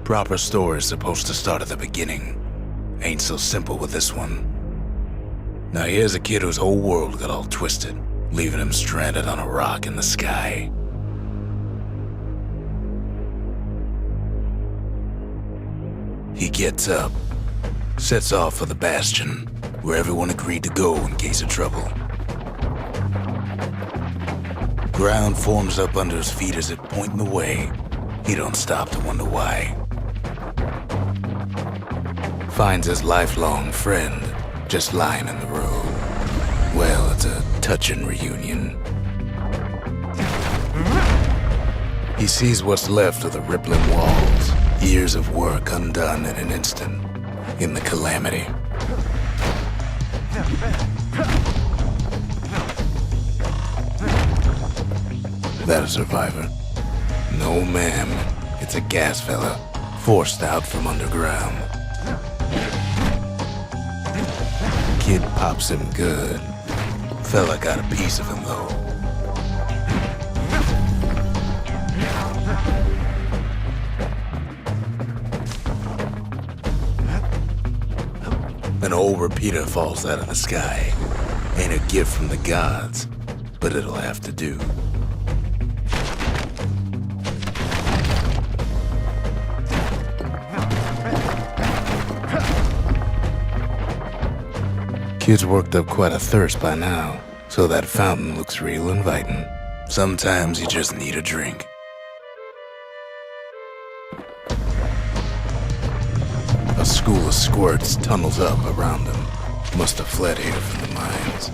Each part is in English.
Proper story's supposed to start at the beginning. Ain't so simple with this one. Now here's a kid whose whole world got all twisted, leaving him stranded on a rock in the sky. He gets up, sets off for the Bastion, where everyone agreed to go in case of trouble. Ground forms up under his feet as it pointing the way. He don't stop to wonder why. Finds his lifelong friend just lying in the road. Well, it's a touching reunion. He sees what's left of the rippling walls, years of work undone in an instant, in the calamity. That a survivor? No, ma'am. It's a gas fella, forced out from underground. Kid pops him good. Fella got a piece of him, though. An old repeater falls out of the sky. Ain't a gift from the gods, but it'll have to do. Kid's worked up quite a thirst by now, so that fountain looks real inviting. Sometimes you just need a drink. A school of squirts tunnels up around him. Must have fled here from the mines.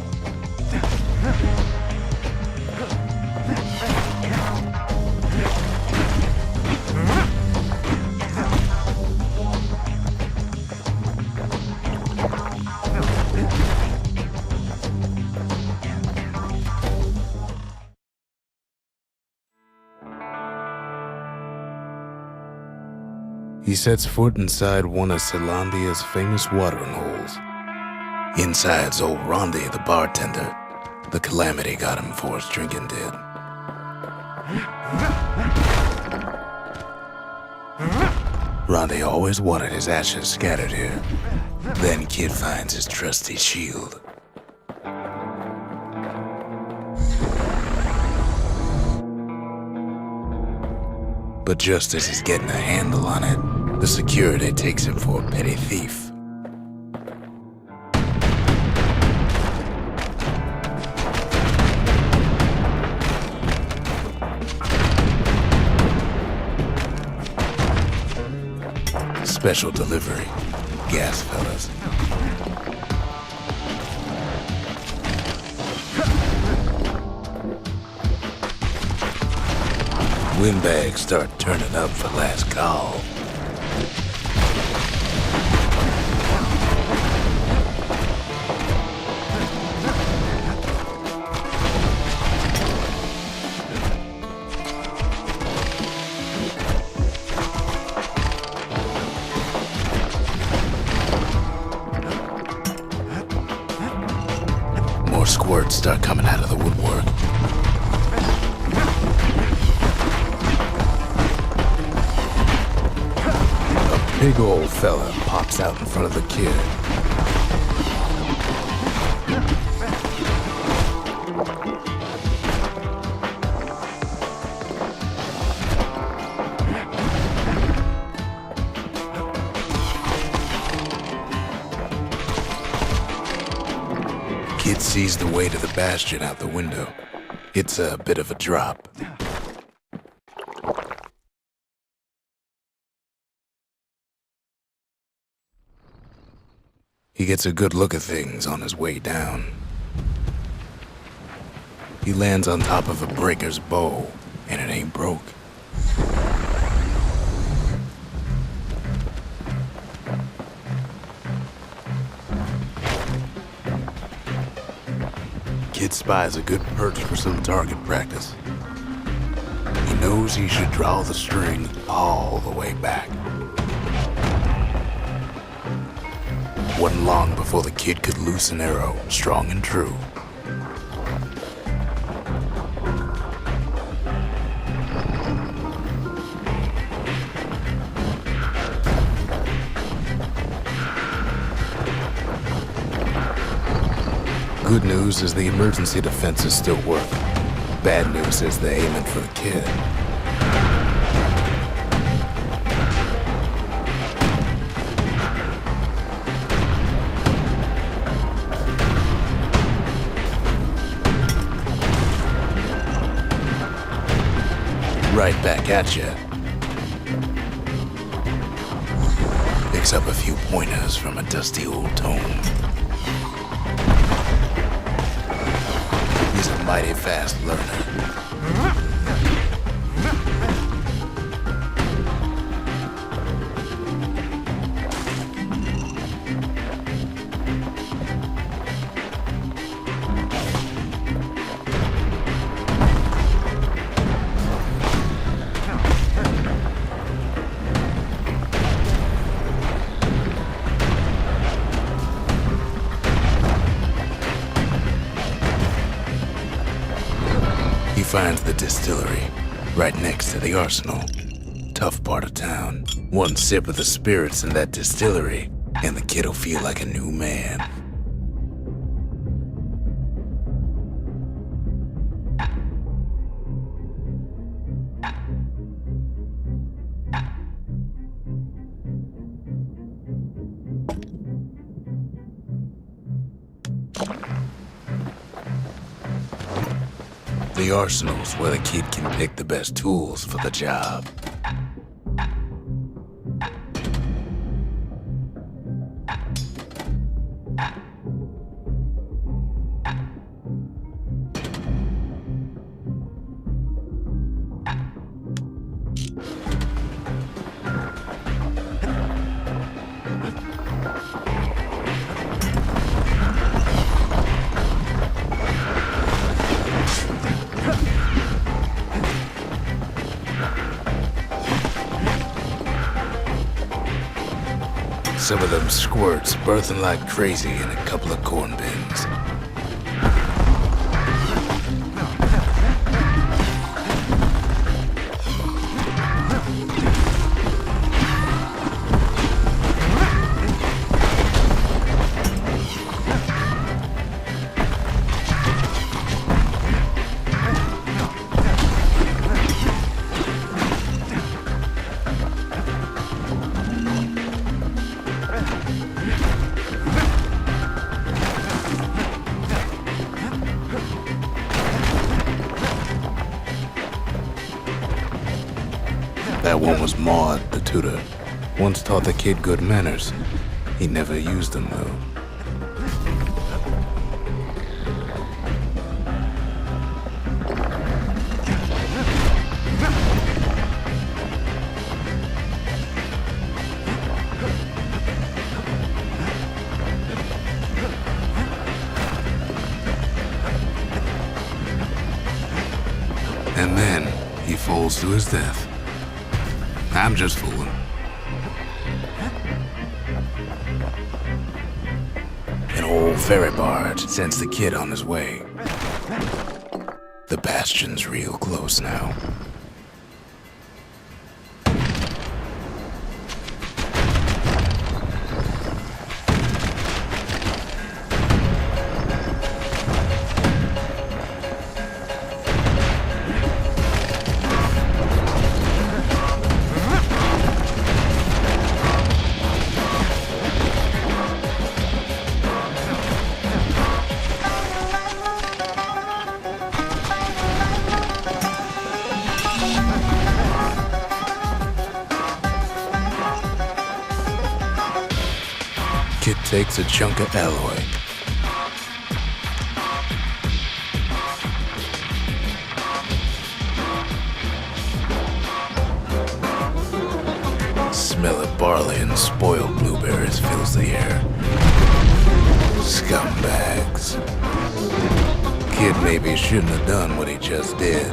He sets foot inside one of Zealandia's famous watering holes. Inside's old Rondi, the bartender. The calamity got him for his drinking did. Rondi always wanted his ashes scattered here. Then Kid finds his trusty shield. But just as he's getting a handle on it, the security takes him for a petty thief. Special delivery, gas fellas. Windbags start turning up for last call. More squirts start coming out of the woodwork. Big old fella pops out in front of the kid. Kid sees the way to the Bastion out the window. It's a bit of a drop. He gets a good look at things on his way down. He lands on top of a breaker's bow, and it ain't broke. Kid spies a good perch for some target practice. He knows he should draw the string all the way back. Wasn't long before the kid could loose an arrow, strong and true. Good news is the emergency defenses still work. Bad news is they're aiming for the kid. Right back at you. Picks up a few pointers from a dusty old tome. He's a mighty fast learner. He finds the distillery, right next to the arsenal. Tough part of town. One sip of the spirits in that distillery, and the kid'll feel like a new man. The arsenal's where the kid can pick the best tools for the job. Some of them squirts birthing like crazy in a couple of corn bins. That one was Maud, the tutor. Once taught the kid good manners. He never used them, though. And then he falls to his death. I'm just fooling. An old ferry barge sends the kid on his way. The Bastion's real close now. Kid takes a chunk of alloy. Smell of barley and spoiled blueberries fills the air. Scumbags. Kid maybe shouldn't have done what he just did.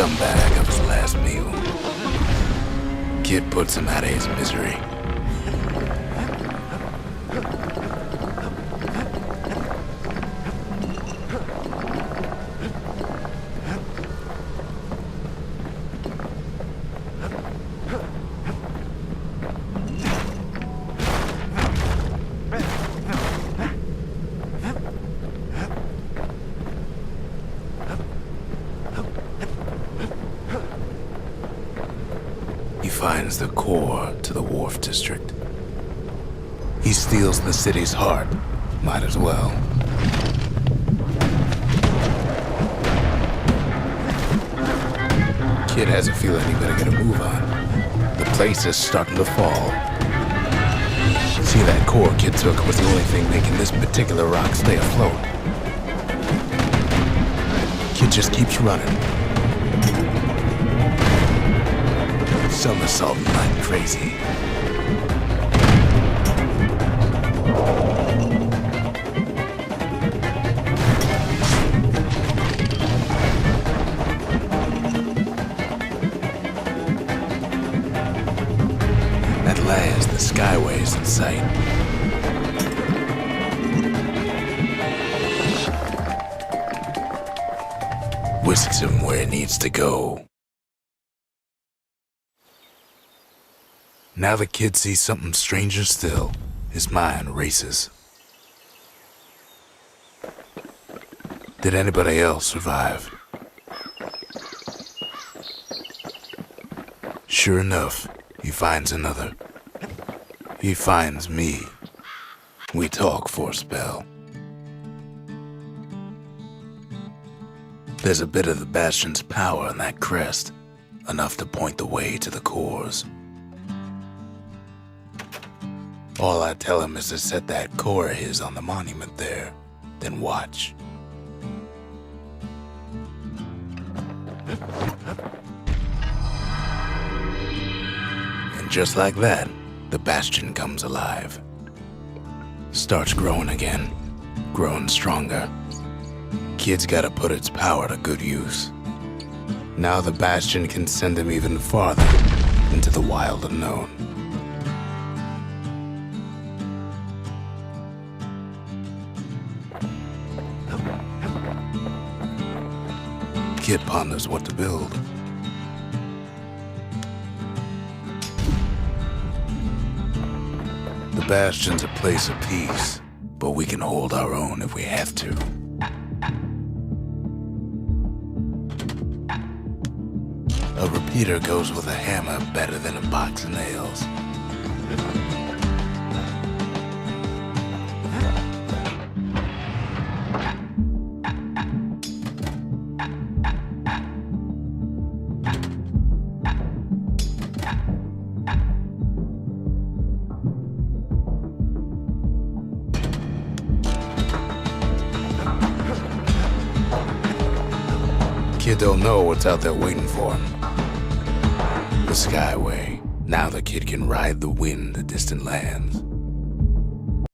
scumbag of his last meal. Kid puts him out of his misery. He finds the core to the wharf district. He steals the city's heart. Might as well. Kid has a feeling he better get a move on. The place is starting to fall. See, that core Kid took was the only thing making this particular rock stay afloat. Kid just keeps running. Somersaulting like crazy. At last, the skyway's in sight. Whisks him where it needs to go. Now the kid sees something stranger still. His mind races. Did anybody else survive? Sure enough, he finds another. He finds me. We talk for a spell. There's a bit of the Bastion's power in that crest, enough to point the way to the cores. All I tell him is to set that core of his on the monument there, then watch. And just like that, the Bastion comes alive. Starts growing again, growing stronger. Kid's gotta put its power to good use. Now the Bastion can send him even farther into the wild unknown. Kid ponders what to build. The Bastion's a place of peace, but we can hold our own if we have to. A repeater goes with a hammer better than a box of nails. Kid don't know what's out there waiting for him. The Skyway. Now the kid can ride the wind to distant lands.